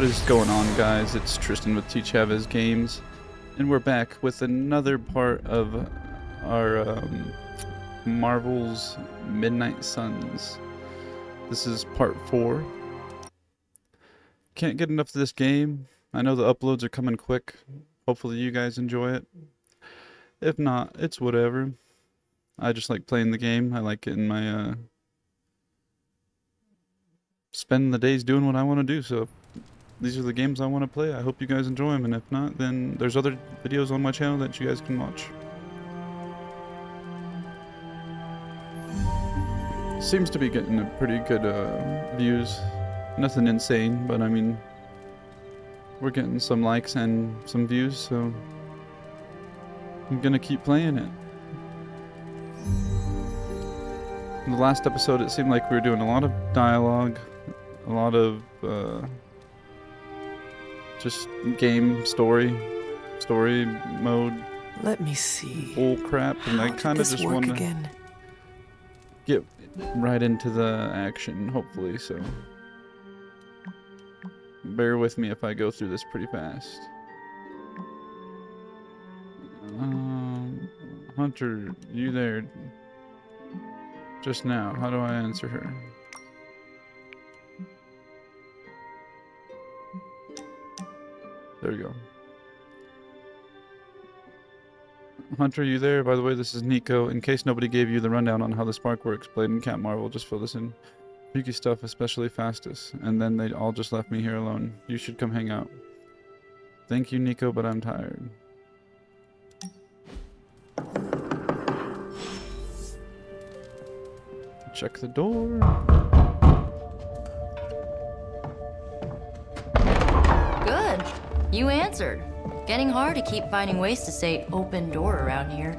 What is going on, guys? It's Tristan with T Chavez Games, and we're back with another part of our Marvel's Midnight Suns. This is part 4. Can't get enough of this game. I know the uploads are coming quick. Hopefully you guys enjoy it. If not, it's whatever. I just like playing the game. I like getting my spending the days doing what I want to do, so these are the games I want to play. I hope you guys enjoy them, and if not, then there's other videos on my channel that you guys can watch. Seems to be getting a pretty good views. Nothing insane, but I mean, we're getting some likes and some views, so I'm gonna keep playing it. In the last episode, it seemed like we were doing a lot of dialogue, a lot of just game story mode. Let me see. Bull crap, and I kind of just want to get right into the action, hopefully. So bear with me if I go through this pretty fast. Hunter, you there? Just now. How do I answer her? There we go. Hunter, you there? By the way, this is Nico. In case nobody gave you the rundown on how the spark works, played in Camp Marvel, just fill this in. Freaky stuff, especially fastest. And then they all just left me here alone. You should come hang out. Thank you, Nico, but I'm tired. Check the door. Good. You answered. Getting hard to keep finding ways to say open door around here.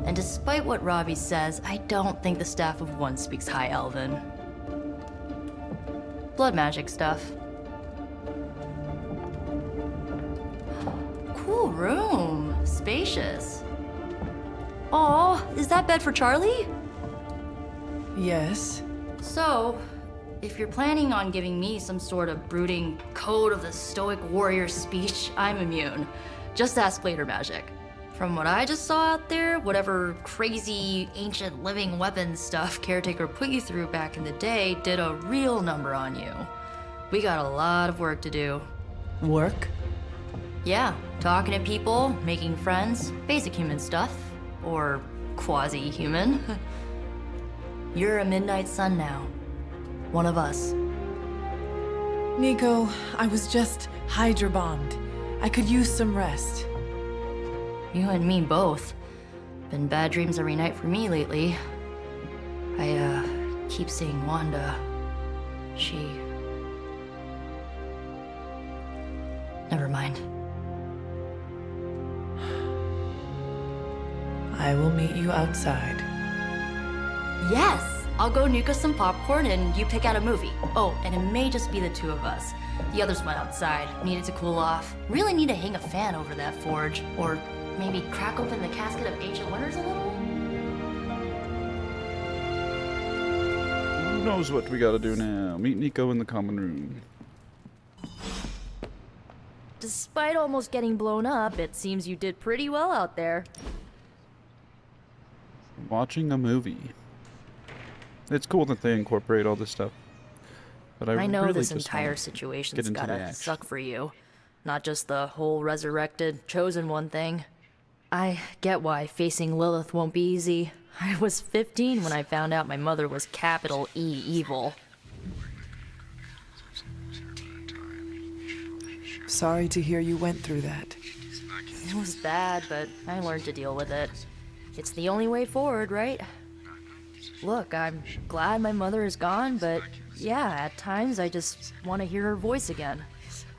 And despite what Robbie says, I don't think the staff of One speaks High Elven. Blood magic stuff. Cool room. Spacious. Aw, is that bed for Charlie? Yes. So, if you're planning on giving me some sort of brooding code of the stoic warrior speech, I'm immune. Just ask Later Magic. From what I just saw out there, whatever crazy ancient living weapons stuff Caretaker put you through back in the day did a real number on you. We got a lot of work to do. Work? Yeah, talking to people, making friends, basic human stuff. Or quasi-human. You're a Midnight Sun now. One of us. Nico, I was just Hydra bombed. I could use some rest. You and me both. Been bad dreams every night for me lately. I, keep seeing Wanda. She... Never mind. I will meet you outside. Yes! I'll go nuke us some popcorn and you pick out a movie. Oh, and it may just be the two of us. The others went outside, needed to cool off. Really need to hang a fan over that forge. Or maybe crack open the casket of Ancient Wonders a little? Who knows what we gotta do now? Meet Nico in the common room. Despite almost getting blown up, it seems you did pretty well out there. Watching a movie. It's cool that they incorporate all this stuff. But I know really this just entire want situation's get into the gotta action. suck for you. Not just the whole resurrected, chosen one thing. I get why facing Lilith won't be easy. I was 15 when I found out my mother was capital E evil. Sorry to hear you went through that. It was bad, but I learned to deal with it. It's the only way forward, right? Look, I'm glad my mother is gone, but yeah, at times I just want to hear her voice again.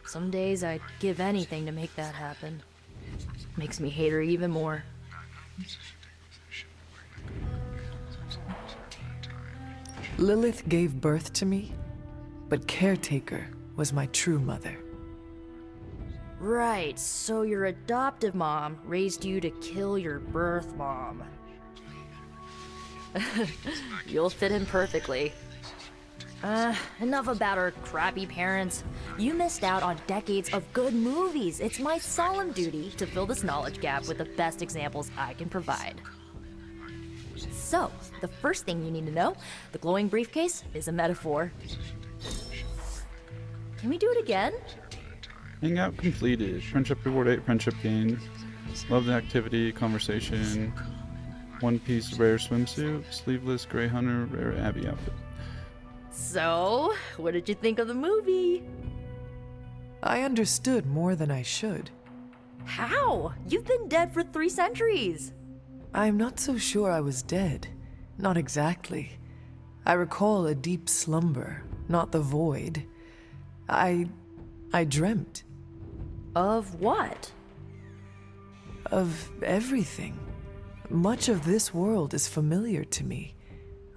Some days I'd give anything to make that happen. Makes me hate her even more. Lilith gave birth to me, but Caretaker was my true mother. Right, so your adoptive mom raised you to kill your birth mom. You'll fit in perfectly. Enough about our crappy parents. You missed out on decades of good movies. It's my solemn duty to fill this knowledge gap with the best examples I can provide. So, the first thing you need to know, the glowing briefcase is a metaphor. Can we do it again? Hangout completed. Friendship reward 8, friendship gained. Love the activity, conversation. One piece rare swimsuit, sleeveless gray hunter, rare Abby outfit. So, what did you think of the movie? I understood more than I should. How? You've been dead for 3 centuries. I'm not so sure I was dead. Not exactly. I recall a deep slumber, not the void. I dreamt. Of what? Of everything. Much of this world is familiar to me.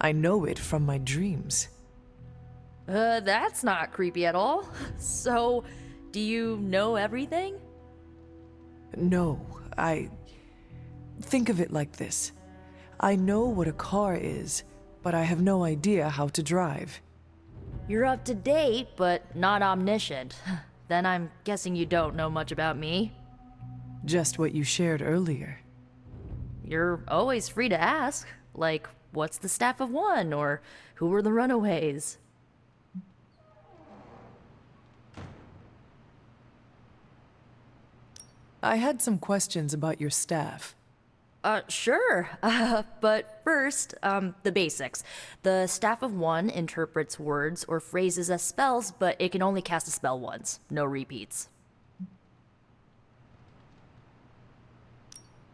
I know it from my dreams. That's not creepy at all. So, do you know everything? No, Think of it like this. I know what a car is, but I have no idea how to drive. You're up to date, but not omniscient. Then I'm guessing you don't know much about me. Just what you shared earlier. You're always free to ask. Like, what's the Staff of One? Or who were the Runaways? I had some questions about your staff. Sure. But first, the basics. The Staff of One interprets words or phrases as spells, but it can only cast a spell once. No repeats.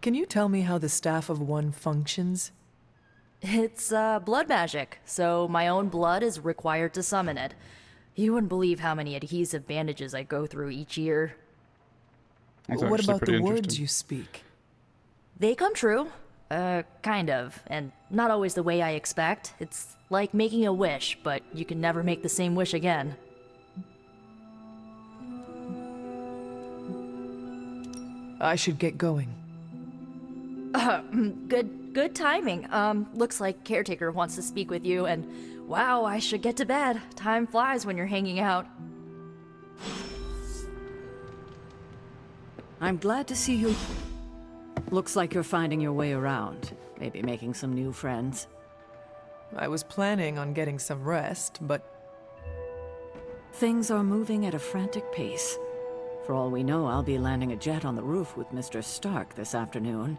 Can you tell me how the Staff of One functions? It's, blood magic, so my own blood is required to summon it. You wouldn't believe how many adhesive bandages I go through each year. That's What actually about pretty the words interesting. you speak? They come true. Kind of. And not always the way I expect. It's like making a wish, but you can never make the same wish again. I should get going. Good timing. Looks like Caretaker wants to speak with you, and wow, I should get to bed. Time flies when you're hanging out. I'm glad to see you. Looks like you're finding your way around. Maybe making some new friends. I was planning on getting some rest, but Things are moving at a frantic pace. For all we know, I'll be landing a jet on the roof with Mr. Stark this afternoon.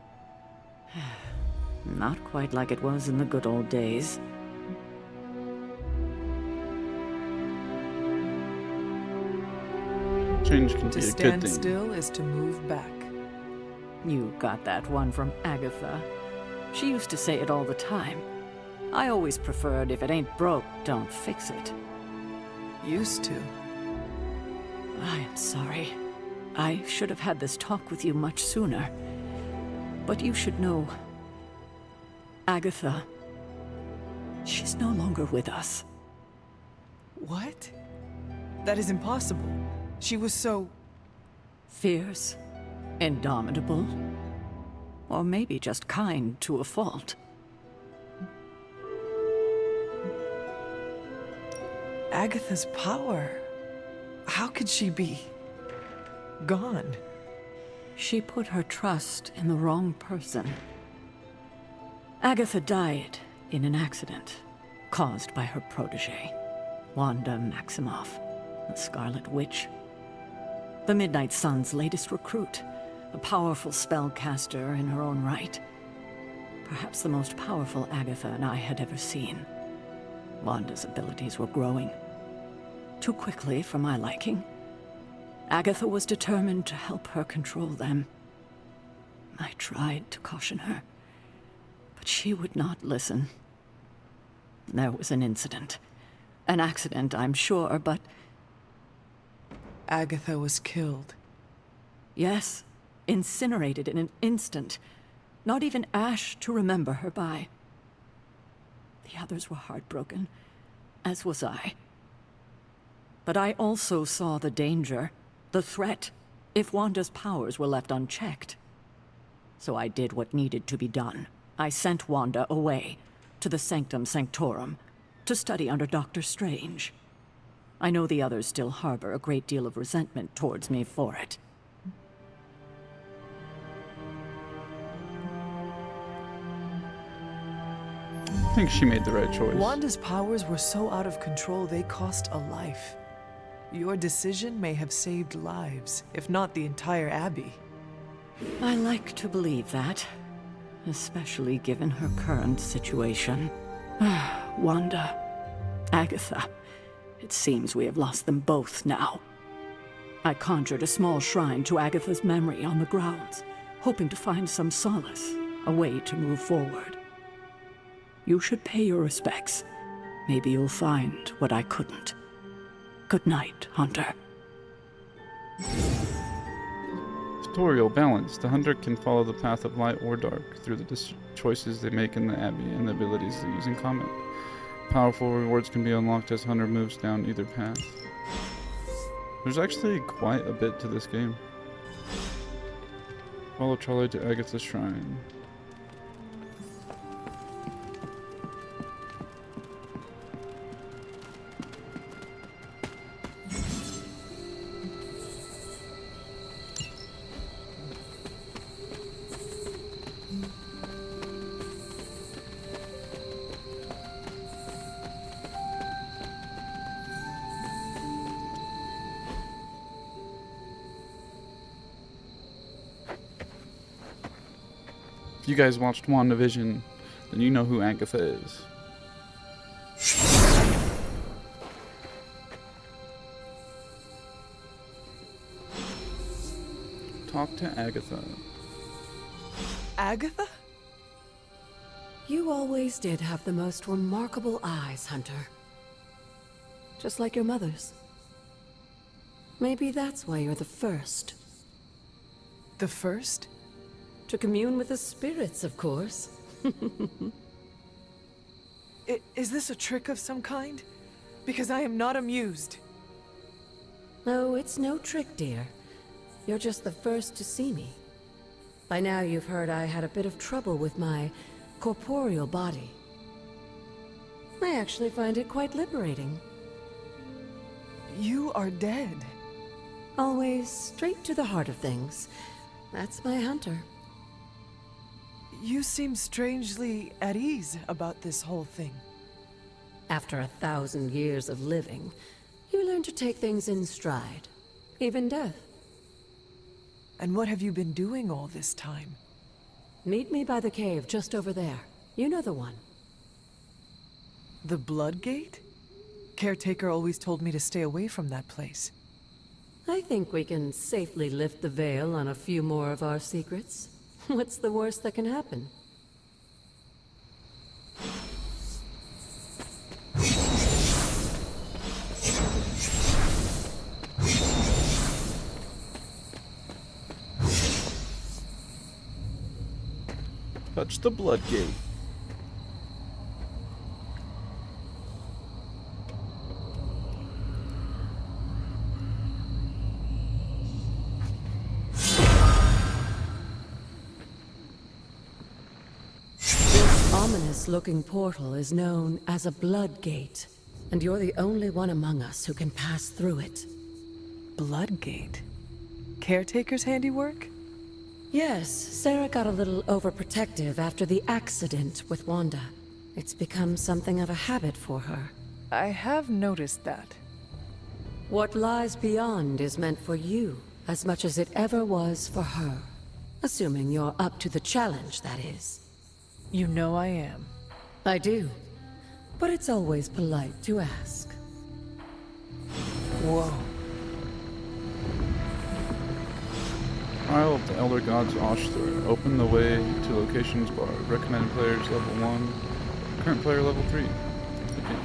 Not quite like it was in the good old days. Change can to be a good stand thing. still is to move back. You got that one from Agatha. She used to say it all the time. I always preferred if it ain't broke, don't fix it. Used to. I am sorry. I should have had this talk with you much sooner. But you should know... Agatha... she's no longer with us. What? That is impossible. She was so... Fierce, indomitable, or maybe just kind to a fault. Agatha's power. How could she be... gone? She put her trust in the wrong person. Agatha died in an accident caused by her protege, Wanda Maximoff, the Scarlet Witch. The Midnight Sun's latest recruit, a powerful spellcaster in her own right. Perhaps the most powerful Agatha and I had ever seen. Wanda's abilities were growing. Too quickly for my liking. Agatha was determined to help her control them. I tried to caution her, but she would not listen. There was an incident. An accident, I'm sure, but... Agatha was killed. Yes, incinerated in an instant. Not even ash to remember her by. The others were heartbroken, as was I. But I also saw the danger, the threat, if Wanda's powers were left unchecked. So I did what needed to be done. I sent Wanda away, to the Sanctum Sanctorum. to study under Doctor Strange. I know the others still harbor a great deal of resentment towards me for it. I think she made the right choice. Wanda's powers were so out of control they cost a life. Your decision may have saved lives, if not the entire Abbey. I like to believe that, especially given her current situation. Wanda, Agatha, it seems we have lost them both now. I conjured a small shrine to Agatha's memory on the grounds, hoping to find some solace, a way to move forward. You should pay your respects. Maybe you'll find what I couldn't. Good night, Hunter. Tutorial balance. The hunter can follow the path of light or dark through the choices they make in the Abbey and the abilities they use in combat. Powerful rewards can be unlocked as hunter moves down either path. There's actually quite a bit to this game. Follow Charlie to Agatha's shrine. If you guys watched WandaVision, then you know who Agatha is. Talk to Agatha. Agatha? You always did have the most remarkable eyes, Hunter. Just like your mother's. Maybe that's why you're the first. The first? To commune with the spirits, of course. Is this a trick of some kind? Because I am not amused. No, it's no trick, dear. You're just the first to see me. By now you've heard I had a bit of trouble with my corporeal body. I actually find it quite liberating. You are dead. Always straight to the heart of things. That's my Hunter. You seem strangely at ease about this whole thing. After 1,000 years of living, you learn to take things in stride. Even death. And what have you been doing all this time? Meet me by the cave just over there. You know the one. The Blood Gate? Caretaker always told me to stay away from that place. I think we can safely lift the veil on a few more of our secrets. What's the worst that can happen? Touch the Blood Gate. Ominous-looking portal is known as a Blood Gate, and you're the only one among us who can pass through it. Blood Gate? Caretaker's handiwork? Yes, Sarah got a little overprotective after the accident with Wanda. It's become something of a habit for her. I have noticed that. What lies beyond is meant for you, as much as it ever was for her. Assuming you're up to the challenge, that is. You know I am. I do. But it's always polite to ask. Whoa. Trial of the Elder Gods Oshthor. Open the way to locations bar. Recommended players level 1. Current player level 3. Begin.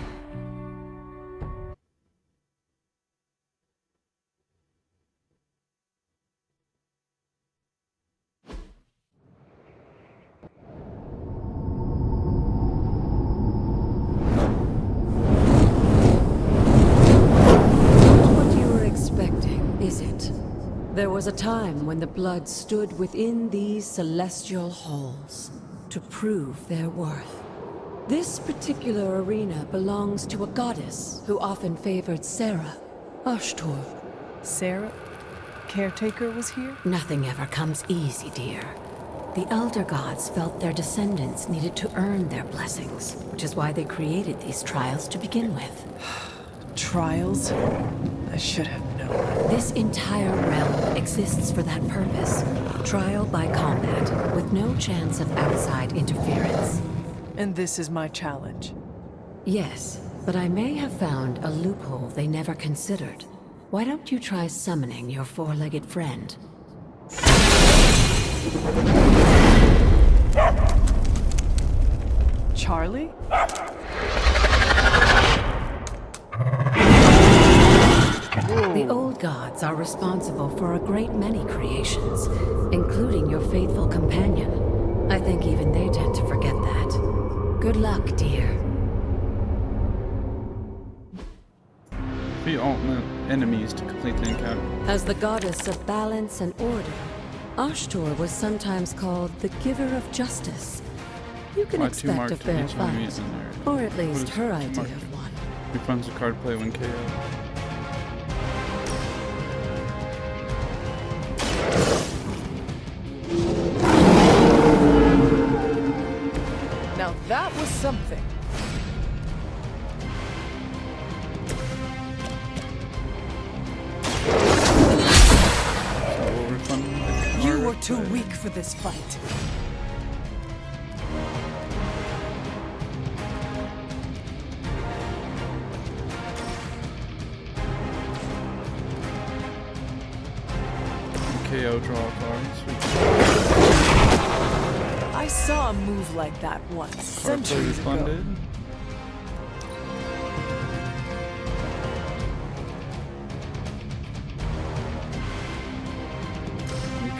What you were expecting, is it? There was a time when the blood stood within these celestial halls to prove their worth. This particular arena belongs to a goddess who often favored Sarah, Ashtor. Sarah, caretaker, was here? Nothing ever comes easy, dear. The Elder Gods felt their descendants needed to earn their blessings, which is why they created these trials to begin with. Trials? I should have known. This entire realm exists for that purpose. Trial by combat, with no chance of outside interference. And this is my challenge. Yes, but I may have found a loophole they never considered. Why don't you try summoning your four-legged friend? Charlie? The old gods are responsible for a great many creations, including your faithful companion. I think even they tend to forget that. Good luck, dear. Defeat all enemies to complete the encounter. As the goddess of balance and order, Ashtor was sometimes called the giver of justice. You can Two expect a marked fair each enemy fight, in there. or at What least is her idea marked? of one. Refunds the card play when KO. Now that was something. So we'll refund the You card were too play. weak for this fight. KO draw a card. Sweet. I saw a move like that once, Card play centuries ago. refunded.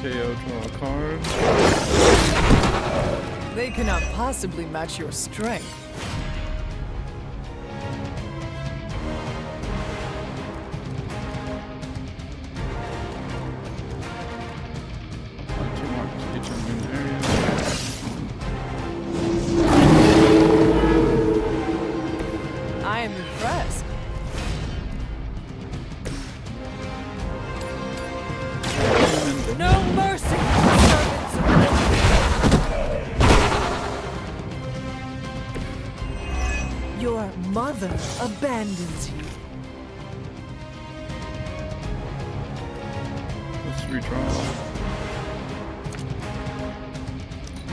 KO draw a card. They cannot possibly match your strength. Apply 2 marks to each enemy area. I am impressed. No mercy for the servants of Lilith. Your mother abandons you. Let's redraw.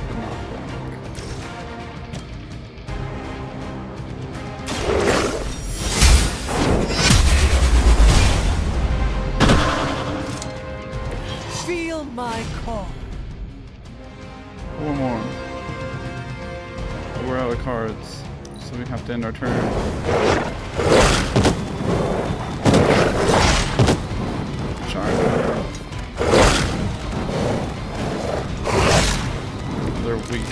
The knockback. Feel my call. 4 more. We're out of cards, so we have to end our turn. Charge. They're weak.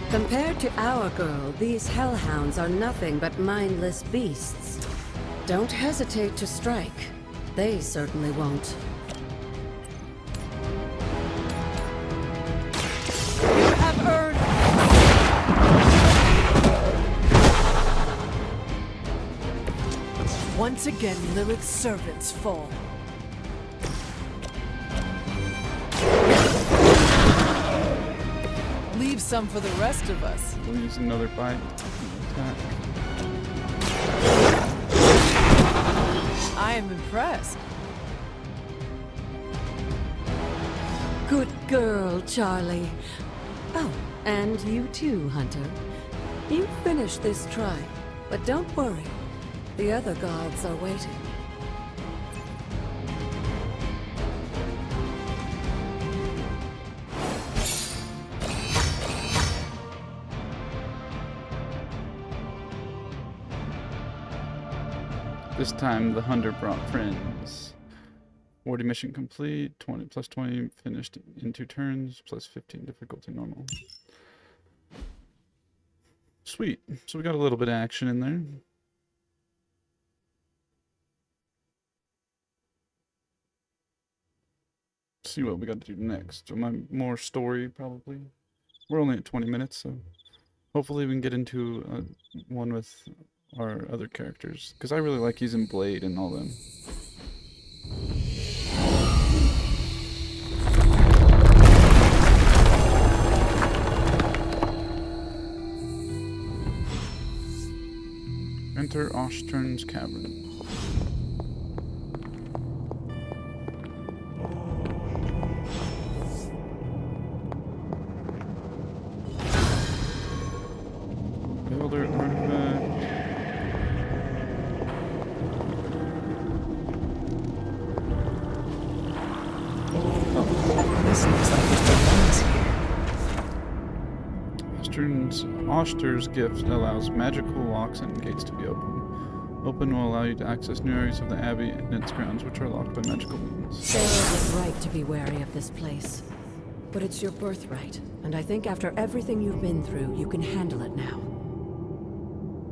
Compared to our girl, these hellhounds are nothing but mindless beasts. Don't hesitate to strike. They certainly won't. You have earned. Once again, Lilith's servants fall. Leave some for the rest of us. We'll use another bite. Attack. I am impressed. Good girl, Charlie. Oh, and you too, Hunter. You finished this try, but don't worry. The other gods are waiting. This time the hunter brought friends. 40 mission complete, 20 plus 20 finished in 2 turns, plus 15 difficulty normal. Sweet. So we got a little bit of action in there. See what we got to do next. More story probably. We're only at 20 minutes, so Hopefully we can get into one with our other characters, because I really like using Blade and all them. Enter Oshturn's cavern. Builder artifact. This looks like there's belongings here. Oshter's gift allows magical locks and gates to be opened. Open will allow you to access new areas of the Abbey and its grounds, which are locked by magical means. Sarah was right to be wary of this place. But it's your birthright, and I think after everything you've been through, you can handle it now.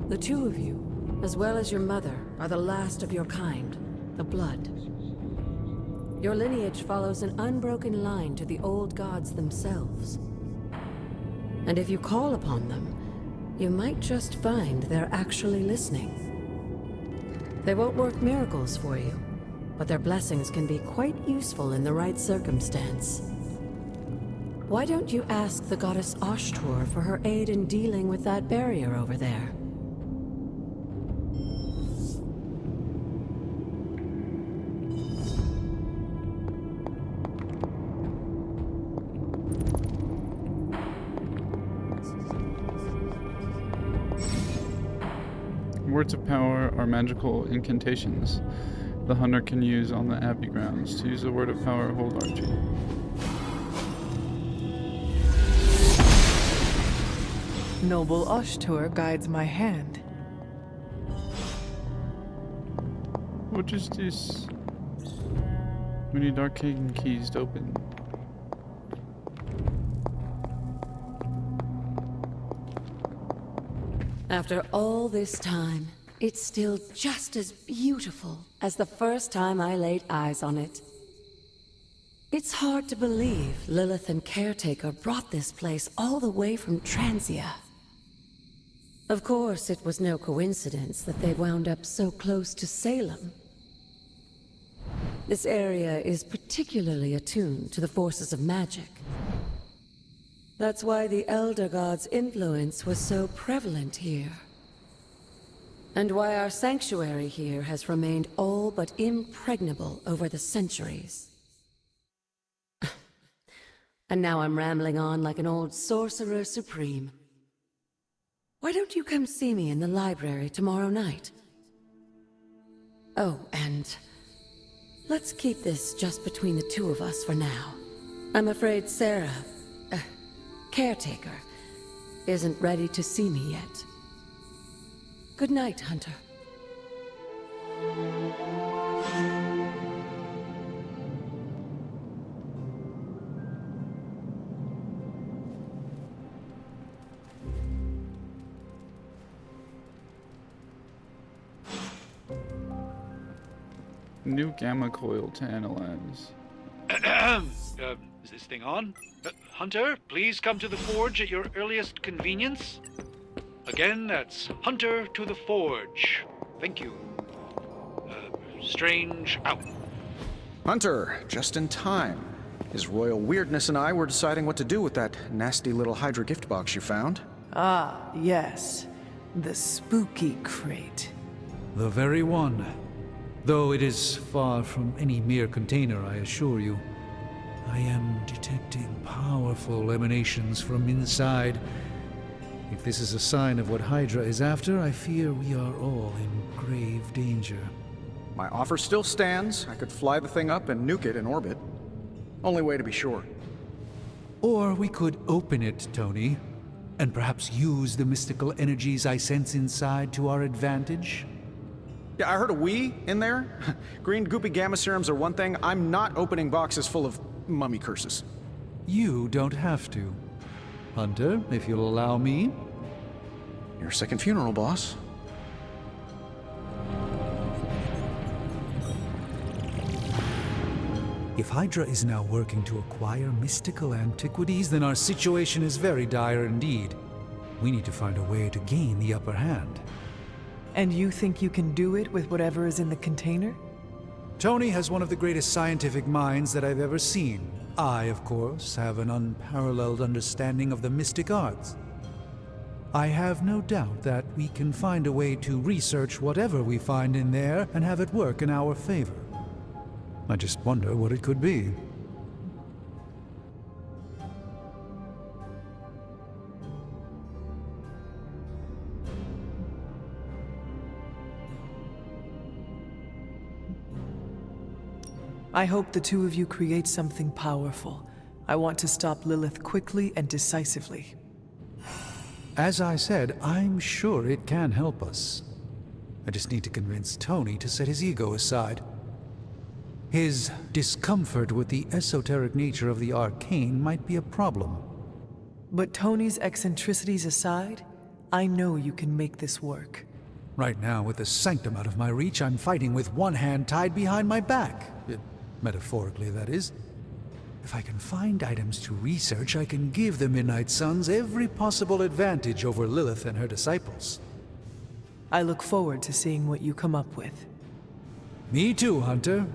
The two of you, as well as your mother, are the last of your kind, the Blood. Your lineage follows an unbroken line to the old gods themselves. And if you call upon them, you might just find they're actually listening. They won't work miracles for you, but their blessings can be quite useful in the right circumstance. Why don't you ask the goddess Ashtur for her aid in dealing with that barrier over there? Words of power are magical incantations the hunter can use on the Abbey grounds. To use the word of power, hold Archie. Noble Ashtur guides my hand. What is this? We need arcane keys to open. After all this time, it's still just as beautiful as the first time I laid eyes on it. It's hard to believe Lilith and Caretaker brought this place all the way from Transia. Of course, it was no coincidence that they wound up so close to Salem. This area is particularly attuned to the forces of magic. That's why the Elder God's influence was so prevalent here. And why our sanctuary here has remained all but impregnable over the centuries. And now I'm rambling on like an old sorcerer supreme. Why don't you come see me in the library tomorrow night? Oh, and let's keep this just between the two of us for now. I'm afraid Sarah, Caretaker, isn't ready to see me yet. Good night, Hunter. New gamma coil to analyze. Is this thing on? Hunter, please come to the forge at your earliest convenience. Again, that's Hunter to the forge. Thank you. Strange out. Hunter, just in time. His royal weirdness and I were deciding what to do with that nasty little Hydra gift box you found. Ah, yes. The spooky crate. The very one. Though it is far from any mere container, I assure you. I am detecting powerful emanations from inside. If this is a sign of what Hydra is after, I fear we are all in grave danger. My offer still stands. I could fly the thing up and nuke it in orbit. Only way to be sure. Or we could open it, Tony, and perhaps use the mystical energies I sense inside to our advantage. Yeah, I heard a "we" in there. Green goopy gamma serums are one thing. I'm not opening boxes full of mummy curses. You don't have to. Hunter, if you'll allow me. Your second funeral, boss. If Hydra is now working to acquire mystical antiquities, then our situation is very dire indeed. We need to find a way to gain the upper hand. And you think you can do it with whatever is in the container? Tony has one of the greatest scientific minds that I've ever seen. I, of course, have an unparalleled understanding of the mystic arts. I have no doubt that we can find a way to research whatever we find in there and have it work in our favor. I just wonder what it could be. I hope the two of you create something powerful. I want to stop Lilith quickly and decisively. As I said, I'm sure it can help us. I just need to convince Tony to set his ego aside. His discomfort with the esoteric nature of the arcane might be a problem. But Tony's eccentricities aside, I know you can make this work. Right now, with the sanctum out of my reach, I'm fighting with one hand tied behind my back. Metaphorically, that is. If I can find items to research, I can give the Midnight Suns every possible advantage over Lilith and her disciples. I look forward to seeing what you come up with. Me too, Hunter.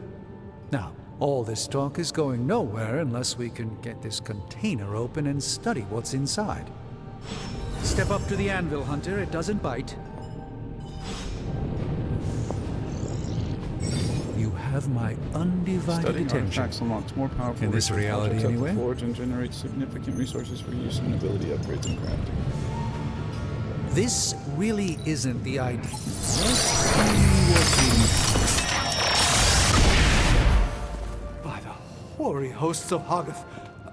Now, all this talk is going nowhere unless we can get this container open and study what's inside. Step up to the anvil, Hunter. It doesn't bite. You have my undivided Studying attention. artifacts unlocks more powerful In this research reality, projects at the anyway? Forge and generates significant resources for use in ability upgrades and crafting. This really isn't the idea. By the hoary hosts of Hoggoth,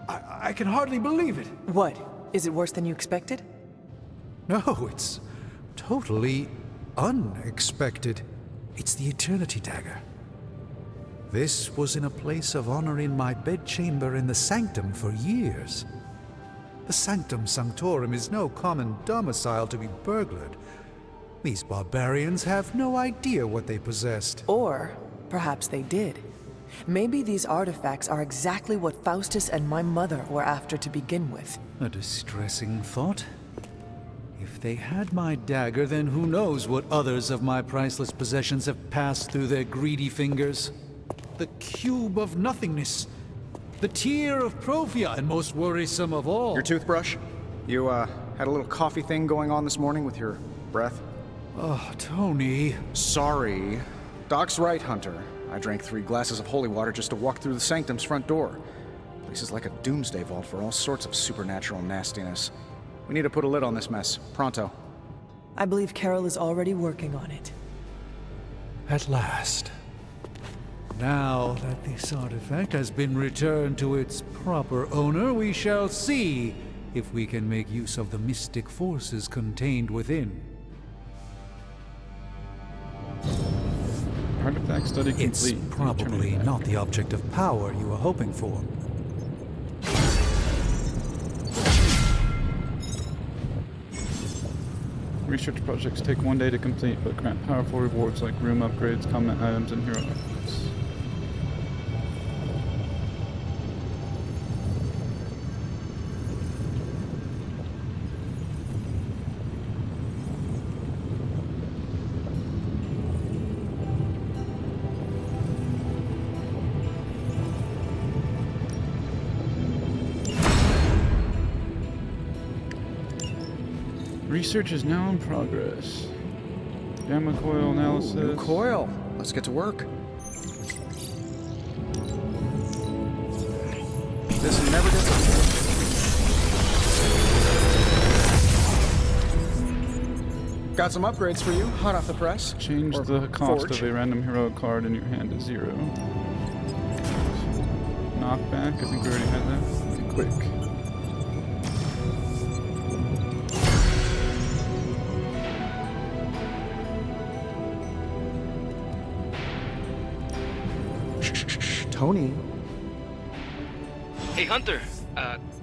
I can hardly believe it. What? Is it worse than you expected? No, it's totally unexpected. It's the Eternity Dagger. This was in a place of honor in my bedchamber in the Sanctum for years. The Sanctum Sanctorum is no common domicile to be burglared. These barbarians have no idea what they possessed. Or perhaps they did. Maybe these artifacts are exactly what Faustus and my mother were after to begin with. A distressing thought. If they had my dagger, then who knows what others of my priceless possessions have passed through their greedy fingers. The cube of nothingness. The tear of Profia, and most worrisome of all. Your toothbrush? You, had a little coffee thing going on this morning with your breath? Oh, Tony. Sorry. Doc's right, Hunter. I drank 3 glasses of holy water just to walk through the Sanctum's front door. Place is like a doomsday vault for all sorts of supernatural nastiness. We need to put a lid on this mess. Pronto. I believe Carol is already working on it. At last. Now that this artifact has been returned to its proper owner, we shall see if we can make use of the mystic forces contained within. Artifact study complete. It's probably Eternity not the object of power you were hoping for. Research projects take 1 day to complete, but grant powerful rewards like room upgrades, combat items, and hero artifacts. Research is now in progress. Gamma coil analysis. New coil. Let's get to work. This never gets old. Got some upgrades for you, hot off the press. Change Or the cost forge. of a random hero card in your hand to 0. Knockback, I think we already had that. And quick. Tony. Hey Hunter,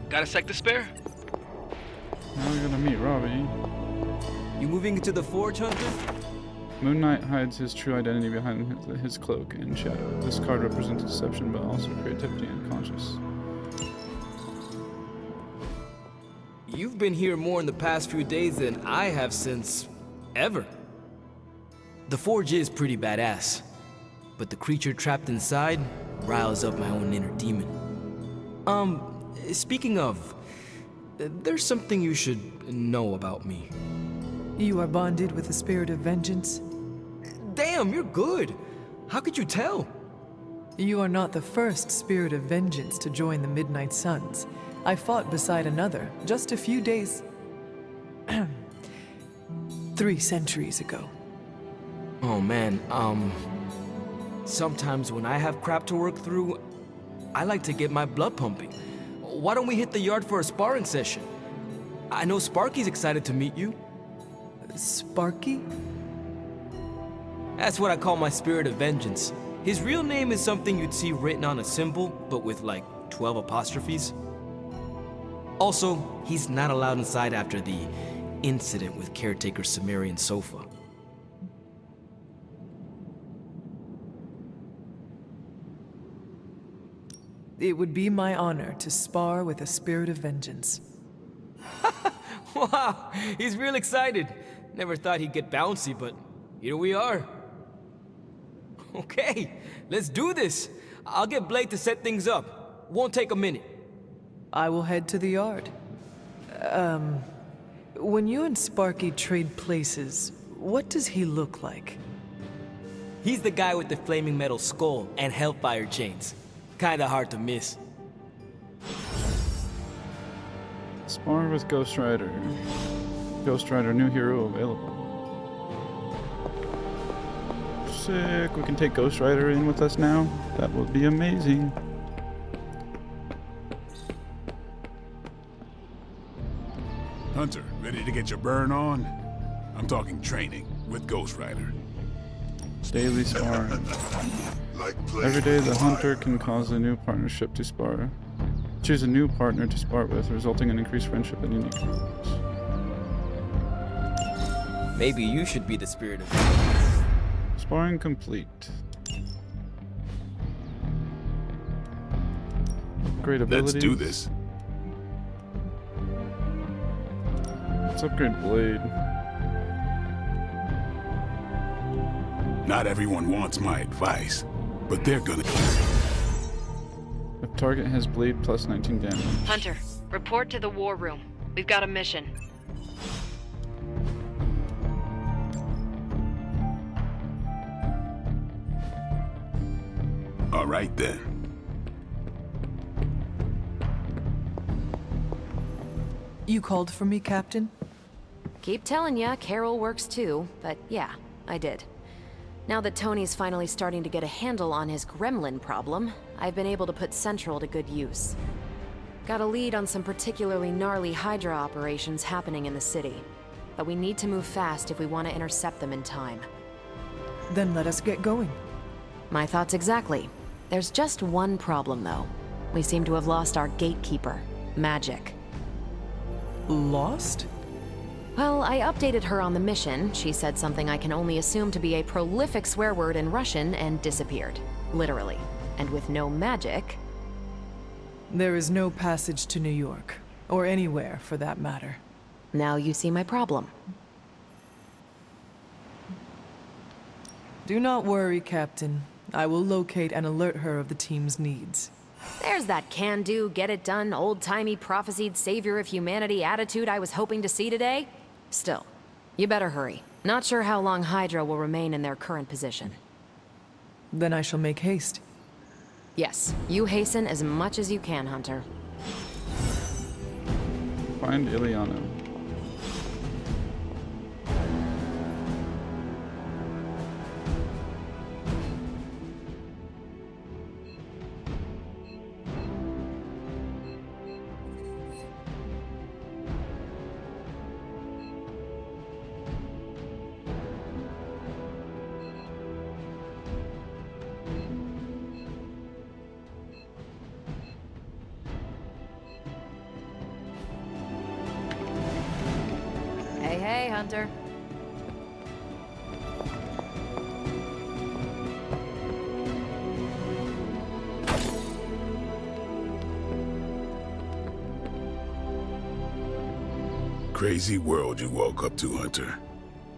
got a sec to spare? Now we're gonna meet Robbie. You moving into the forge, Hunter? Moon Knight hides his true identity behind his cloak in shadow. This card represents deception, but also creativity and conscience. you've been here more in the past few days than I have since... ever. The forge is pretty badass, but the creature trapped inside riles up my own inner demon. Speaking of, there's something you should know about me. You are bonded with the spirit of vengeance? Damn, you're good. How could you tell? You are not the first spirit of vengeance to join the Midnight Suns. I fought beside another just a few days... 3 centuries ago. Oh man, sometimes when I have crap to work through, I like to get my blood pumping. Why don't we hit the yard for a sparring session? I know Sparky's excited to meet you. Sparky? That's what I call my spirit of vengeance. His real name is something you'd see written on a symbol, but with like 12 apostrophes. Also, he's not allowed inside after the incident with caretaker Sumerian Sofa. It would be my honor to spar with a spirit of vengeance. Wow, he's real excited. Never thought he'd get bouncy, but here we are. Okay, let's do this. I'll get Blake to set things up. Won't take a minute. I will head to the yard. When you and Sparky trade places, what does he look like? He's the guy with the flaming metal skull and hellfire chains. Kinda hard to miss. Spar with Ghost Rider. Ghost Rider, new hero available. Sick. We can take Ghost Rider in with us now. That would be amazing. Hunter, ready to get your burn on? I'm talking training with Ghost Rider. Daily sparring. Every day the hunter can cause a new partnership to spar. Choose a new partner to spar with, resulting in increased friendship and unique groups. Maybe you should be the spirit of vengeance. Sparring complete. Great abilities. Let's do this. Let's upgrade Blade. Not everyone wants my advice, but they're gonna... If target has Blade plus 19 damage. Hunter, report to the war room. We've got a mission. All right then. You called for me, Captain? Keep telling ya, Carol works too, but yeah, I did. Now that Tony's finally starting to get a handle on his gremlin problem, I've been able to put Central to good use. Got a lead on some particularly gnarly Hydra operations happening in the city. But we need to move fast if we want to intercept them in time. Then let us get going. My thoughts exactly. There's just one problem, though. We seem to have lost our gatekeeper, Magic. Lost? Well, I updated her on the mission. She said something I can only assume to be a prolific swear word in Russian and disappeared. Literally. And with no magic... There is no passage to New York. Or anywhere, for that matter. Now you see my problem. Do not worry, Captain. I will locate and alert her of the team's needs. There's that can-do, get-it-done, old-timey prophesied savior of humanity attitude I was hoping to see today. Still, you better hurry. Not sure how long Hydra will remain in their current position. Then I shall make haste. Yes, you hasten as much as you can, Hunter. Find Ileana. Hey, Hunter. crazy world you woke up to, Hunter.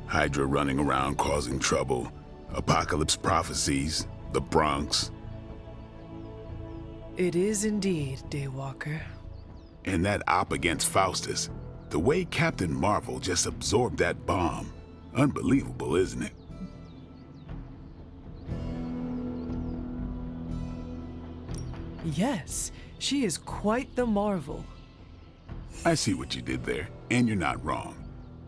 Hydra running around causing trouble, apocalypse prophecies, the Bronx. It is indeed, Daywalker. And that op against Faustus. The way Captain Marvel just absorbed that bomb. Unbelievable, isn't it? Yes, she is quite the marvel. I see what you did there, and you're not wrong.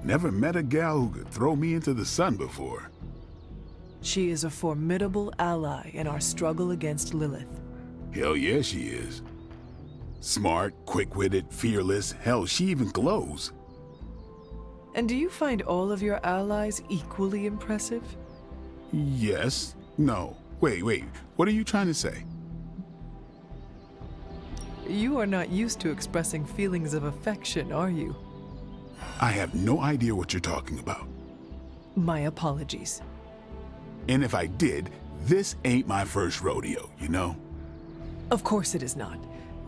Never met a gal who could throw me into the sun before. She is a formidable ally in our struggle against Lilith. Hell yeah, she is. Smart, quick-witted, fearless, hell, she even glows. And do you find all of your allies equally impressive? Yes. No. Wait, what are you trying to say? You are not used to expressing feelings of affection, are you? I have no idea what you're talking about. My apologies. And if I did, this ain't my first rodeo, you know? Of course it is not.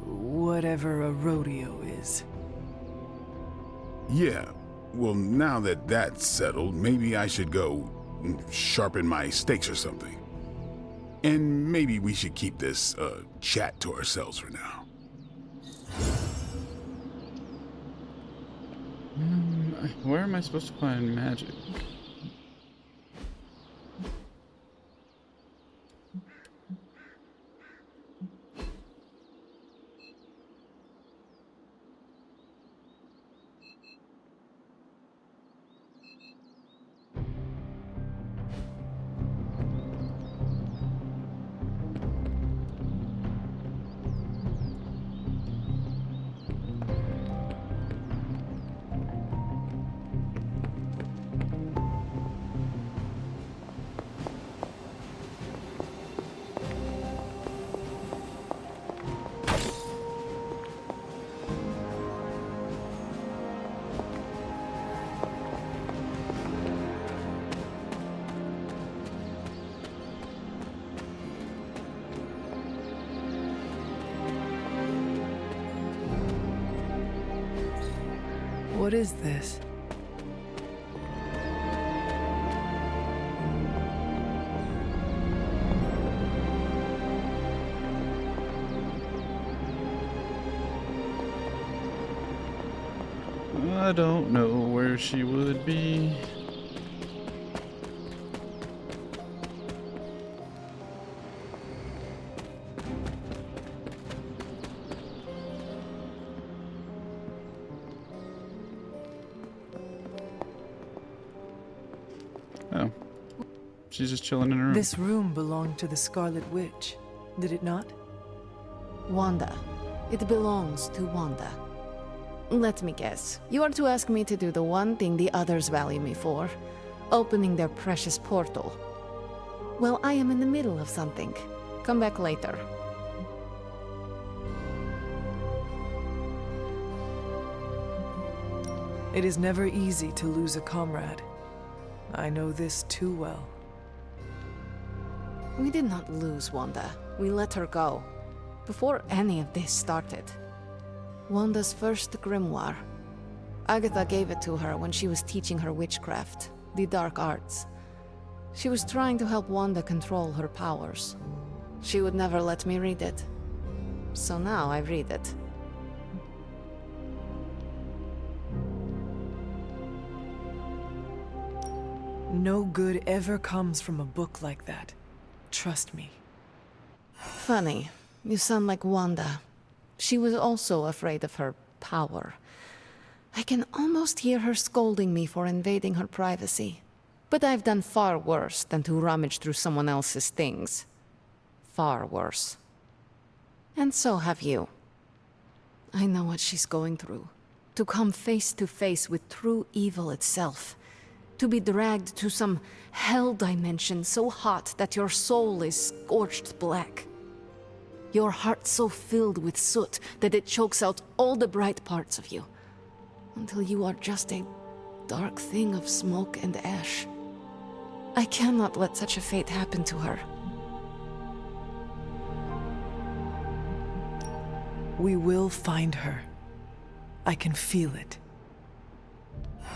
Whatever a rodeo is. Yeah. Well, now that that's settled, maybe I should go sharpen my stakes or something. And maybe we should keep this chat to ourselves for now. Where am I supposed to find magic? What is this? I don't know where she would be. Oh. She's just chilling in her room. This room belonged to the Scarlet Witch, did it not? Wanda. It belongs to Wanda. Let me guess. You are to ask me to do the one thing the others value me for. Opening their precious portal. Well, I am in the middle of something. Come back later. It is never easy to lose a comrade. I know this too well. We did not lose Wanda. We let her go. Before any of this started. Wanda's first grimoire. Agatha gave it to her when she was teaching her witchcraft, the dark arts. She was trying to help Wanda control her powers. She would never let me read it. So now I read it. No good ever comes from a book like that. Trust me. Funny. You sound like Wanda. She was also afraid of her power. I can almost hear her scolding me for invading her privacy. But I've done far worse than to rummage through someone else's things. Far worse. And so have you. I know what she's going through. To come face to face with true evil itself. To be dragged to some hell dimension so hot that your soul is scorched black. Your heart so filled with soot that it chokes out all the bright parts of you. Until you are just a dark thing of smoke and ash. I cannot let such a fate happen to her. We will find her. I can feel it.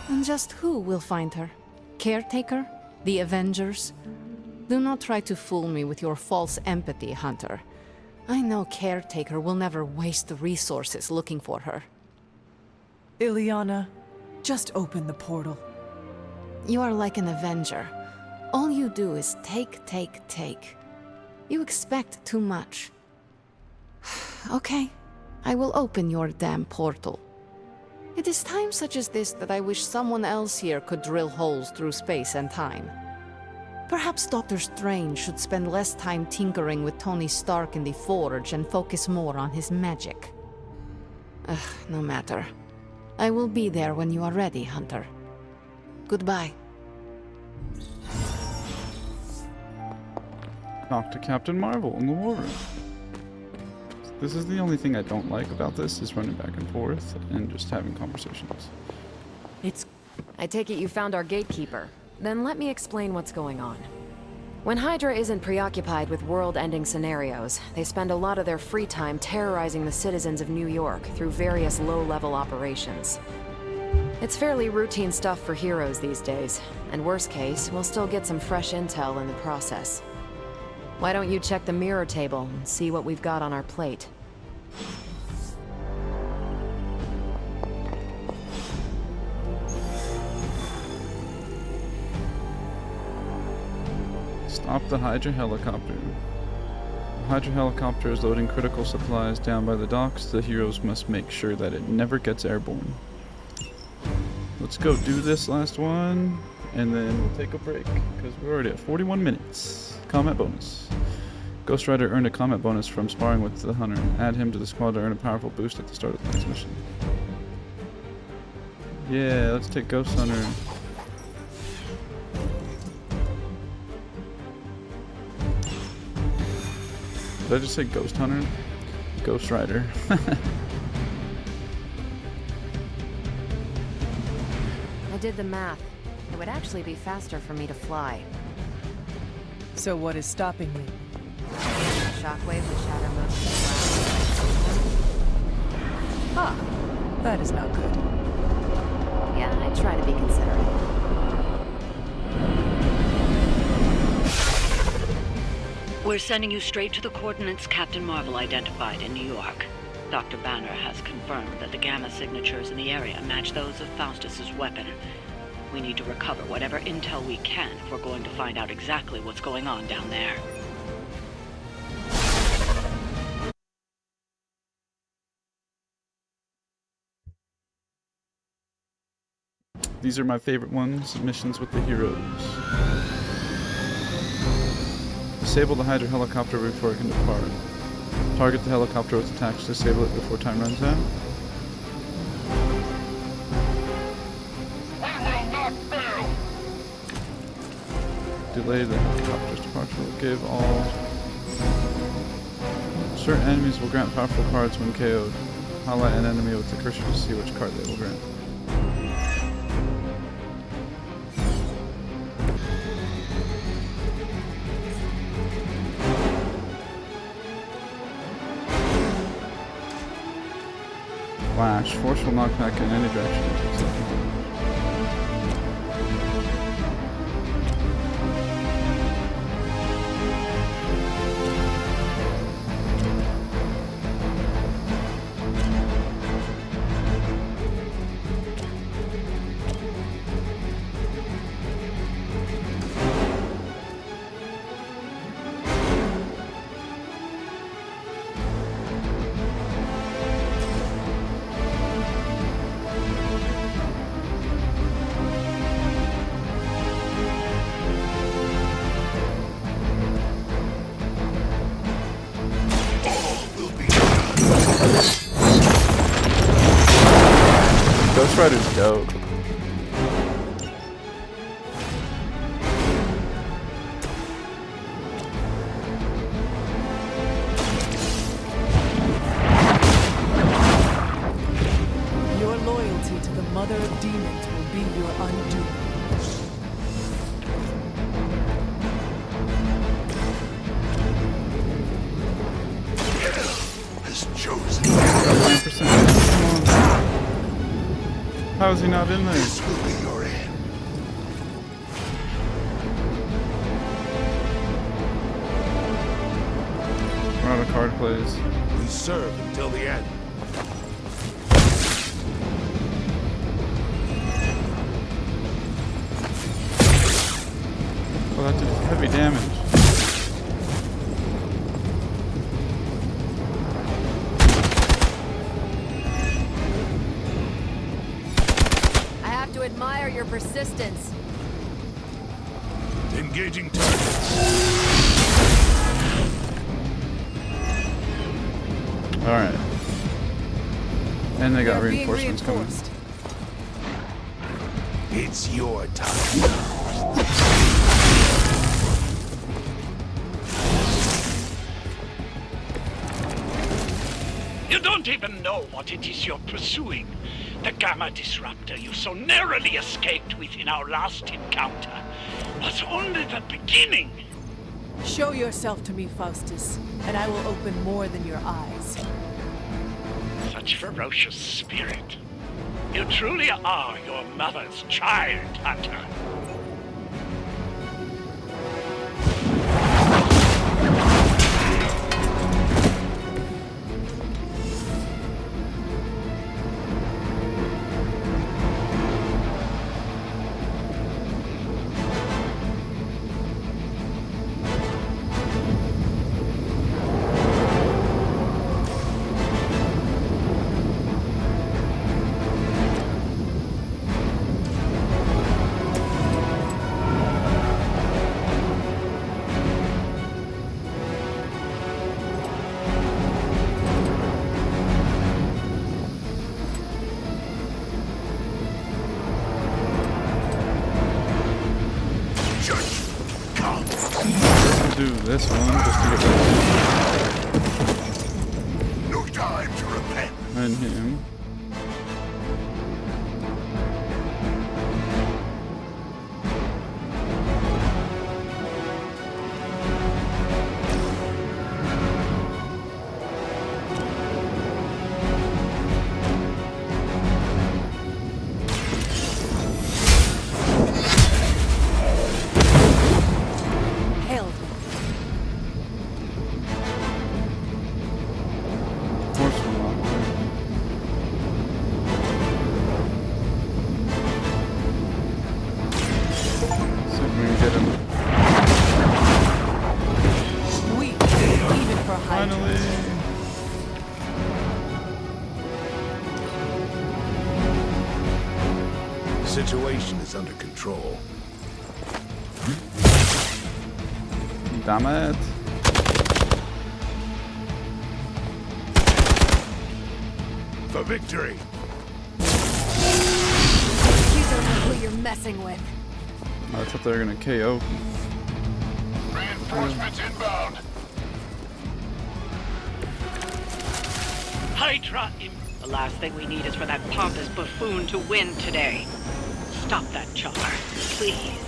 And just who will find her? Caretaker? The Avengers? Do not try to fool me with your false empathy, Hunter. I know Caretaker will never waste the resources looking for her. Ileana, just open the portal. You are like an Avenger. All you do is take, take, take. You expect too much. Okay, I will open your damn portal. It is times such as this that I wish someone else here could drill holes through space and time. Perhaps Doctor Strange should spend less time tinkering with Tony Stark in the Forge and focus more on his magic. No matter. I will be there when you are ready, Hunter. Goodbye. Talk to Captain Marvel in the war room. This is the only thing I don't like about this, is running back and forth and just having conversations. I take it you found our gatekeeper. Then let me explain what's going on. When Hydra isn't preoccupied with world-ending scenarios, they spend a lot of their free time terrorizing the citizens of New York through various low-level operations. It's fairly routine stuff for heroes these days, and worst case, we'll still get some fresh intel in the process. Why don't you check the mirror table and see what we've got on our plate? Stop the Hydra helicopter. The Hydra helicopter is loading critical supplies down by the docks. The heroes must make sure that it never gets airborne. Let's go do this last one, and then we'll take a break, because we're already at 41 minutes. Combat bonus. Ghost Rider earned a combat bonus from sparring with the Hunter. Add him to the squad to earn a powerful boost at the start of the next mission. Yeah, let's take Ghost Hunter. Did I just say Ghost Hunter? Ghost Rider. I did the math. It would actually be faster for me to fly. So what is stopping me? Shockwave would shatter most of Ah, that is not good. the ground. Yeah, I try to be considerate. We're sending you straight to the coordinates Captain Marvel identified in New York. Dr. Banner has confirmed that the gamma signatures in the area match those of Faustus's weapon. We need to recover whatever intel we can if we're going to find out exactly what's going on down there. These are my favorite ones, missions with the heroes. Disable the Hydra helicopter before it can depart. Target the helicopter with attacks, disable it before time runs out. Delay the helicopter's departure will give all... Certain enemies will grant powerful cards when KO'd. Highlight an enemy with the cursor to see which card they will grant. Flash. Forceful knockback in any direction. Ghost Rider's dope. Your loyalty to the Mother of Demons will be your undoing. Has chosen. 9%. How How is he not in there? This will be your end. We're out of card plays. We serve until the end. Well, that did heavy damage. I have to admire your persistence. Engaging targets. Alright. And they got They're being reinforcements coming. reinforced. It's your time. You don't even know what it is you're pursuing. The Gamma Disruptor you so narrowly escaped within our last encounter was only the beginning. Show yourself to me, Faustus, and I will open more than your eyes. Such ferocious spirit. You truly are your mother's child, Hunter. Do this one just to get No time to repent. and him. Held. Forceful lock. See if we can get him. Weak, even for Hydra. Finally. The situation is under control. Damn it. For victory. You don't know who you're messing with. I thought they were gonna KO. Reinforcements inbound. Hydra The last thing we need is for that pompous buffoon to win today. Stop that, Chopper, please.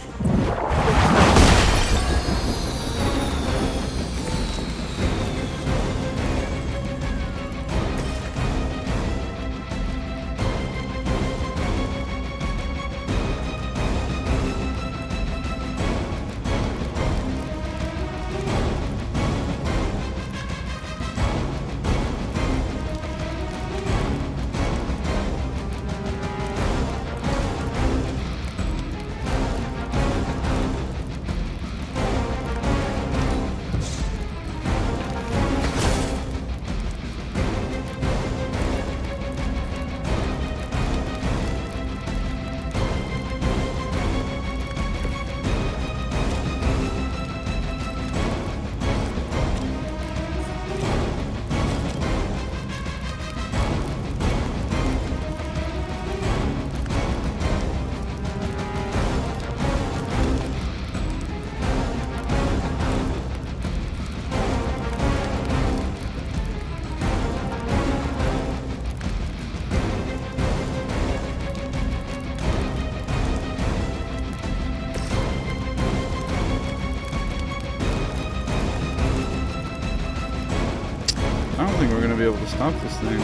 I don't think we're gonna be able to stop this thing.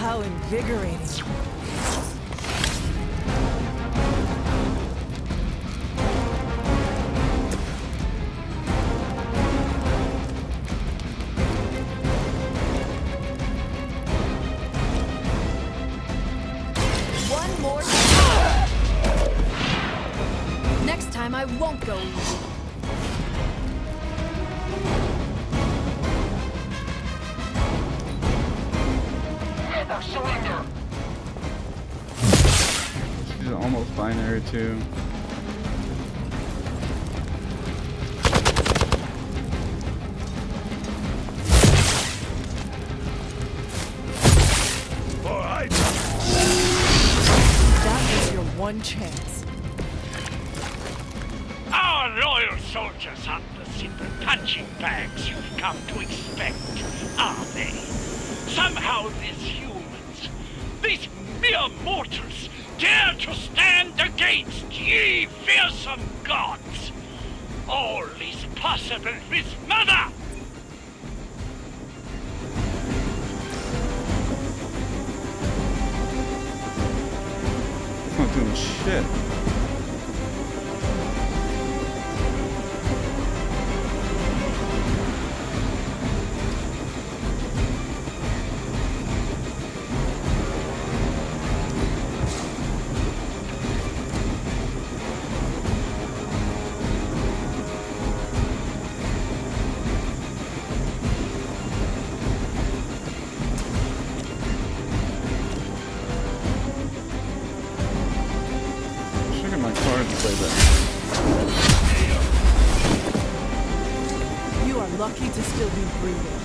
How invigorating. One more time. Next time I won't go easy. She's almost binary too. That was your one chance. Our loyal soldiers aren't the simple punching bags you've come to expect, are they? Somehow these humans, these mere mortals, dare to stand against ye fearsome gods. All is possible with Mother! Not doing shit. Check out my card to play that. You are lucky to still be breathing.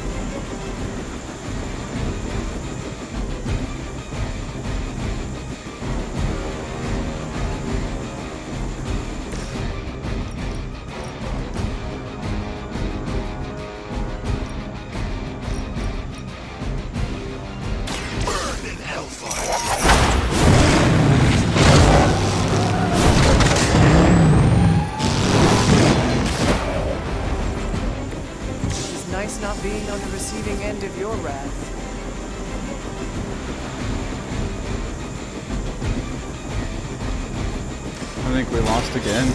Burn in hellfire! It's nice not being on the receiving end of your wrath. I think we lost again.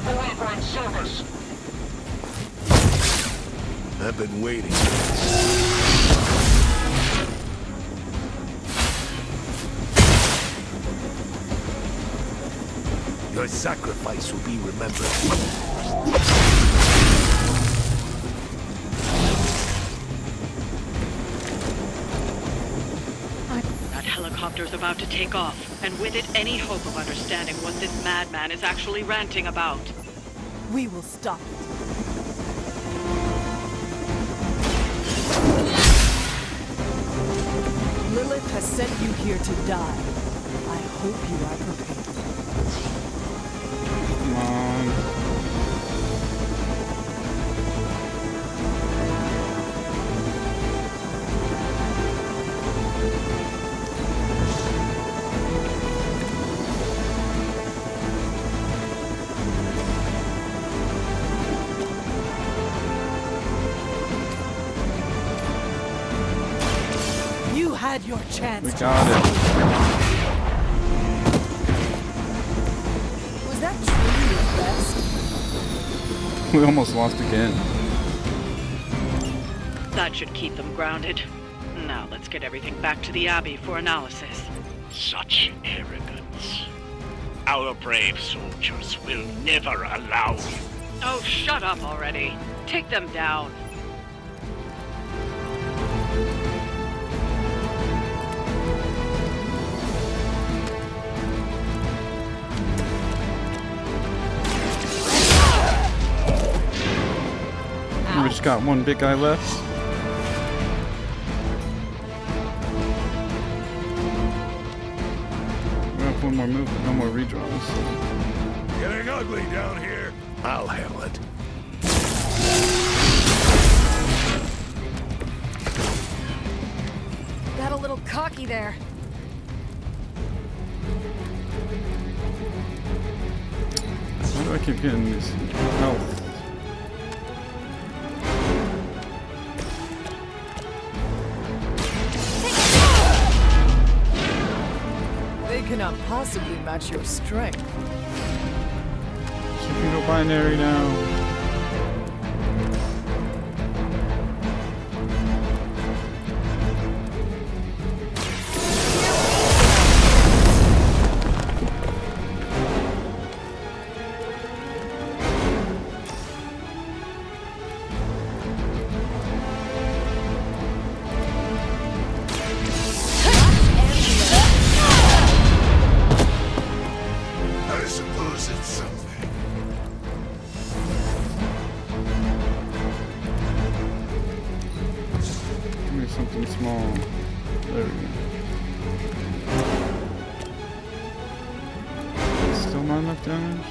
Delivering service! I've been waiting. Your sacrifice will be remembered. That helicopter's about to take off, and with it, any hope of understanding what this madman is actually ranting about. We will stop it. Lilith has sent you here to die. I hope you are prepared. Come on. You had your chance. We got it. Was that truly your best? We almost lost again. That should keep them grounded. Now let's get everything back to the Abbey for analysis. Such arrogance. Our brave soldiers will never allow you. Oh, shut up already. Take them down. We just got one big guy left. We have one more move, but no more redraws. Getting ugly down here. I'll handle it. Got a little cocky there. keep getting this health. They cannot possibly match your strength. She can go binary now. I suppose it's something. Give me something small. There we go. Still not enough damage?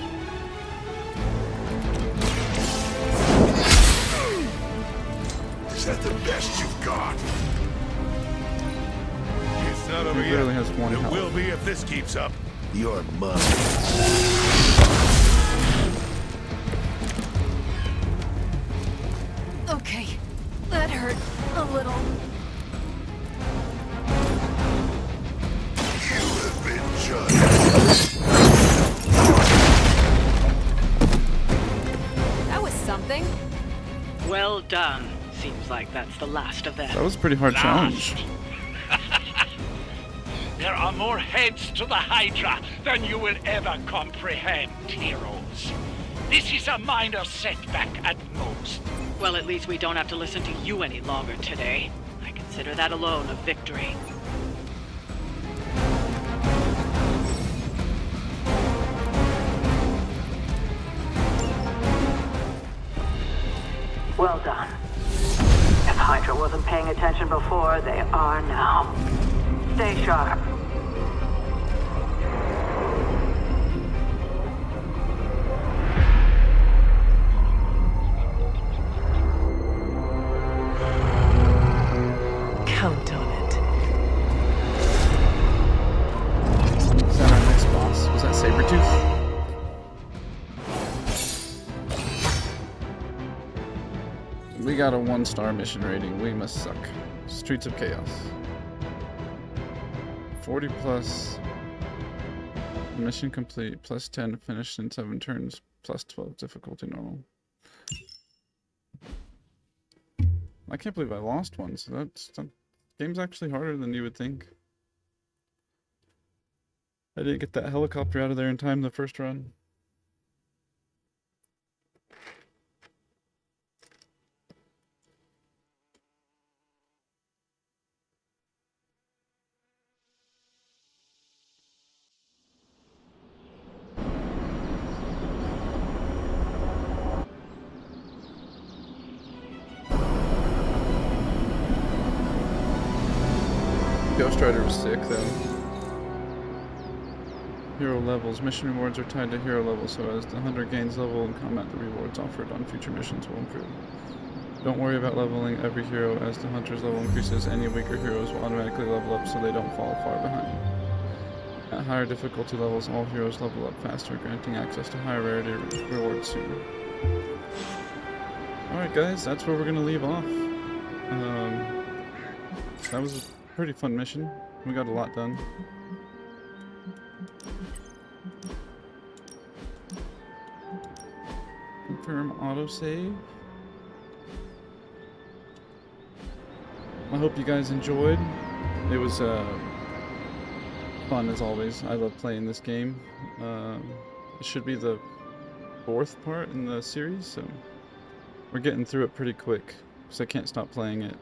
Is that the best you've got? It's not over He yet. barely has one It health. will be if this keeps up. You're mine. Okay, that hurt a little. You have been judged. That was something. Well done. Seems like that's the last of them. That was a pretty hard challenge. There are more heads to the Hydra than you will ever comprehend, heroes. This is a minor setback at most. Well, at least we don't have to listen to you any longer today. I consider that alone a victory. Well done. If Hydra wasn't paying attention before, they are now. Stay sharp. Count on it. Is that our next boss? Was that Sabretooth? We got a 1-star mission rating. We must suck. Streets of Chaos. 40 plus. Mission complete. Plus 10 finished in 7 turns. Plus 12 difficulty normal. I can't believe I lost one. So that game's actually harder than you would think. I didn't get that helicopter out of there in time the first run. Ghost Rider was sick though. Hero levels. Mission rewards are tied to hero levels, so as the hunter gains level in combat, the rewards offered on future missions will improve. Don't worry about leveling every hero. As the hunter's level increases, any weaker heroes will automatically level up so they don't fall far behind. At higher difficulty levels, all heroes level up faster, granting access to higher rarity rewards sooner. Alright guys, that's where we're going to leave off. That was a pretty fun mission. We got a lot done. Confirm autosave. I hope you guys enjoyed. It was fun as always. I love playing this game. It should be the 4th part in the series, so we're getting through it pretty quick, so I can't stop playing it.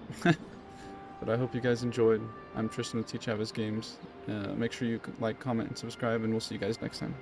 But I hope you guys enjoyed. I'm Tristan with Teach Avis Games. Make sure you like, comment, and subscribe, and we'll see you guys next time.